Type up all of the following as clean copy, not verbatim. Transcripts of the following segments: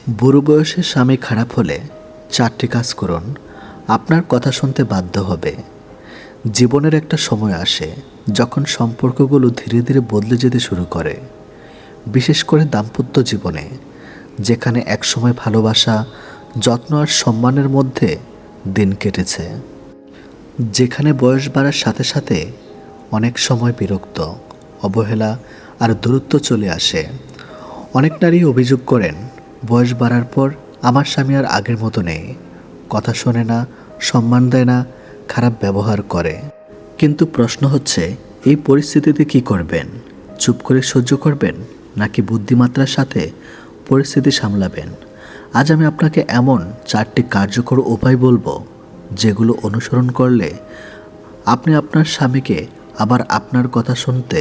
বুড়ো বয়সে স্বামী খারাপ হলে ৪টি কাজ করুন, আপনার কথা শুনতে বাধ্য হবে। জীবনের একটা সময় আসে যখন সম্পর্কগুলো ধীরে ধীরে বদলে যেতে শুরু করে, বিশেষ করে দাম্পত্য জীবনে, যেখানে একসময় ভালোবাসা, যত্ন আর সম্মানের মধ্যে দিন কেটেছে। যেখানে বয়স বাড়ার সাথে সাথে অনেক সময় বিরক্ত, অবহেলা আর দূরত্ব চলে আসে। অনেক নারী অভিযোগ করেন, বয়স বাড়ার পর আমার স্বামী আর আগের মতো নেই, কথা শোনে না, সম্মান দেয় না, খারাপ ব্যবহার করে। কিন্তু প্রশ্ন হচ্ছে, এই পরিস্থিতিতে কি করবেন? চুপ করে সহ্য করবেন, নাকি বুদ্ধিমাত্রার সাথে পরিস্থিতি সামলাবেন? আজ আমি আপনাকে এমন 4টি কার্যকর উপায় বলবো, যেগুলো অনুসরণ করলে আপনি আপনার স্বামীকে আবার আপনার কথা শুনতে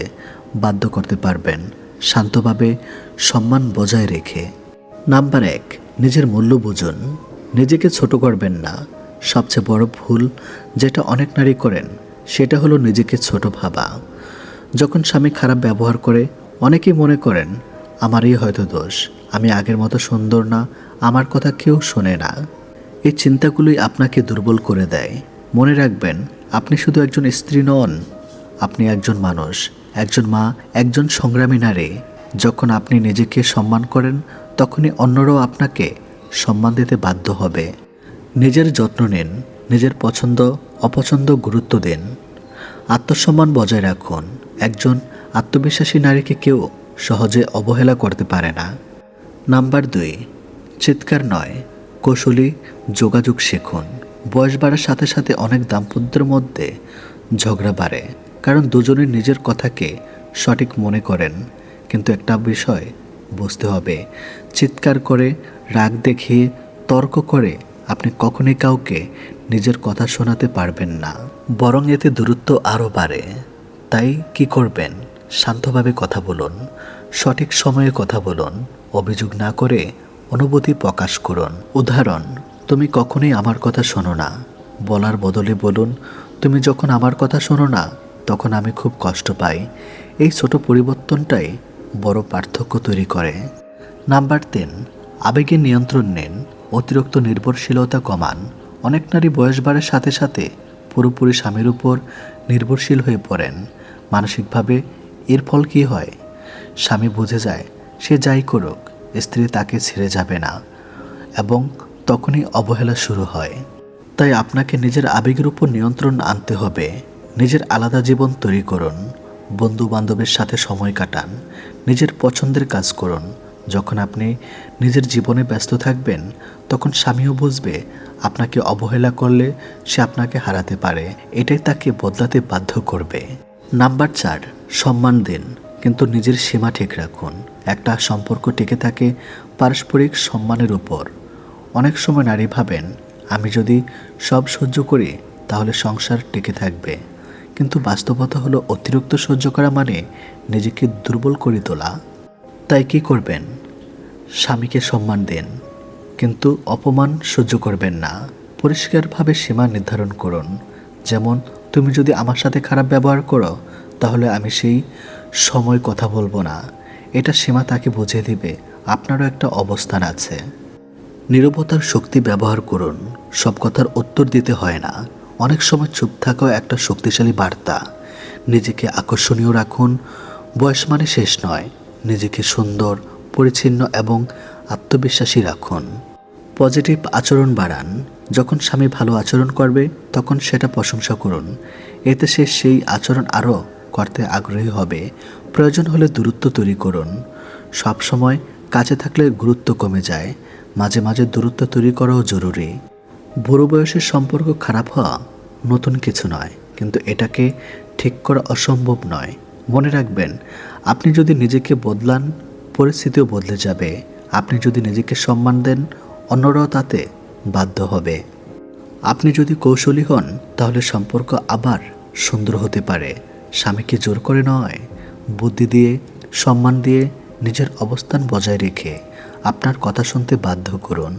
বাধ্য করতে পারবেন, শান্তভাবে, সম্মান বজায় রেখে। নাম্বার 1, নিজের মূল্য বুঝুন। নিজেকে ছোট করবেন না। সবচেয়ে বড় ভুল যেটা অনেক নারী করেন, সেটা হলো নিজেকে ছোট ভাবা। যখন স্বামী খারাপ ব্যবহার করে, অনেকেই মনে করেন, আমারই হয়তো দোষ, আমি আগের মতো সুন্দর না, আমার কথা কেউ শোনে না। এই চিন্তাগুলোই আপনাকে দুর্বল করে দেয়। মনে রাখবেন, আপনি শুধু একজন স্ত্রী নন, আপনি একজন মানুষ, একজন মা, একজন সংগ্রামী নারী। যখন আপনি নিজেকে সম্মান করেন, তখনই অন্যরাও আপনাকে সম্মান দিতে বাধ্য হবে। নিজের যত্ন নিন, নিজের পছন্দ অপছন্দ গুরুত্ব দিন, আত্মসম্মান বজায় রাখুন। একজন আত্মবিশ্বাসী নারীকে কেউ সহজে অবহেলা করতে পারে না। নাম্বার 2, চিৎকার নয়, কৌশলী যোগাযোগ শিখুন। বয়স বাড়ার সাথে সাথে অনেক দাম্পত্যের মধ্যে ঝগড়া বাড়ে, কারণ দুজনের নিজের কথাকে সঠিক মনে করেন। কিন্তু একটা বিষয় বুঝতে হবে, চিৎকার করে, রাগ দেখিয়ে, তর্ক করে আপনি কখনোই কাউকে নিজের কথা শোনাতে পারবেন না, বরং এতে দূরত্ব আরও বাড়ে। তাই কি করবেন? শান্তভাবে কথা বলুন, সঠিক সময়ে কথা বলুন, অভিযোগ না করে অনুভূতি প্রকাশ করুন। উদাহরণ, তুমি কখনোই আমার কথা শোনো না বলার বদলে বলুন, তুমি যখন আমার কথা শোনো না, তখন আমি খুব কষ্ট পাই। এই ছোট পরিবর্তনটাই বড় পার্থক্য তৈরি করে। নাম্বার 3, আবেগে নিয়ন্ত্রণ নিন, অতিরিক্ত নির্ভরশীলতা কমান। অনেক নারী বয়স বাড়ার সাথে সাথে পুরোপুরি স্বামীর উপর নির্ভরশীল হয়ে পড়েন মানসিকভাবে। এর ফল কী হয়? স্বামী বুঝে যায়, সে যাই করুক, স্ত্রী তাকে ছেড়ে যাবে না, এবং তখনই অবহেলা শুরু হয়। তাই আপনাকে নিজের আবেগের উপর নিয়ন্ত্রণ আনতে হবে। নিজের আলাদা জীবন তৈরি করুন, বন্ধু বান্ধবের সাথে সময় কাটান, নিজের পছন্দের কাজ করুন। যখন আপনি নিজের জীবনে ব্যস্ত থাকবেন, তখন স্বামীও বুঝবে, আপনাকে অবহেলা করলে সে আপনাকে হারাতে পারে, এটাই তাকে বদলাতে বাধ্য করবে। নাম্বার 4, সম্মান দিন, কিন্তু নিজের সীমা ঠিক রাখুন। একটা সম্পর্ক টিকে থাকে পারস্পরিক সম্মানের উপর। অনেক সময় নারী ভাবেন, আমি যদি সব সহ্য করি তাহলে সংসার টিকে থাকবে। কিন্তু বাস্তবতা হলো, অতিরিক্ত সহ্য করা মানে নিজেকে দুর্বল করে তোলা। তাই কি করবেন? স্বামীকে সম্মান দিন, কিন্তু অপমান সহ্য করবেন না। পরিষ্কারভাবে সীমা নির্ধারণ করুন। যেমন, তুমি যদি আমার সাথে খারাপ ব্যবহার করো, তাহলে আমি সেই সময় কথা বলবো না। এটা সীমা তাকে বুঝিয়ে দিবে আপনারও একটা অবস্থান আছে। নীরবতার শক্তি ব্যবহার করুন, সব কথার উত্তর দিতে হয় না। অনেক সময় চুপ থাকাও একটা শক্তিশালী বার্তা। নিজেকে আকর্ষণীয় রাখুন, বয়স মানে শেষ নয়। নিজেকে সুন্দর, পরিচ্ছন্ন এবং আত্মবিশ্বাসী রাখুন। পজিটিভ আচরণ বাড়ান, যখন স্বামী ভালো আচরণ করবে, তখন সেটা প্রশংসা করুন। এতে সে সেই আচরণ আরও করতে আগ্রহী হবে। প্রয়োজন হলে দূরত্ব তৈরি করুন। সব সময় কাছে থাকলে গুরুত্ব কমে যায়, মাঝে মাঝে দূরত্ব তৈরি করাও জরুরি। বুড়ো বয়সের সম্পর্ক খারাপ হওয়া নতুন কিছু নয়, কিন্তু এটাকে ঠিক করা অসম্ভব নয়। মনে রাখবেন, আপনি যদি নিজেকে বদলান, পরিস্থিতিও বদলে যাবে। আপনি যদি নিজেকে সম্মান দেন, অন্যরাও তাতে বাধ্য হবে। আপনি যদি কৌশলী হন, তাহলে সম্পর্ক আবার সুন্দর হতে পারে। স্বামীকে জোর করে নয়, বুদ্ধি দিয়ে, সম্মান দিয়ে, নিজের অবস্থান বজায় রেখে আপনার কথা শুনতে বাধ্য করুন।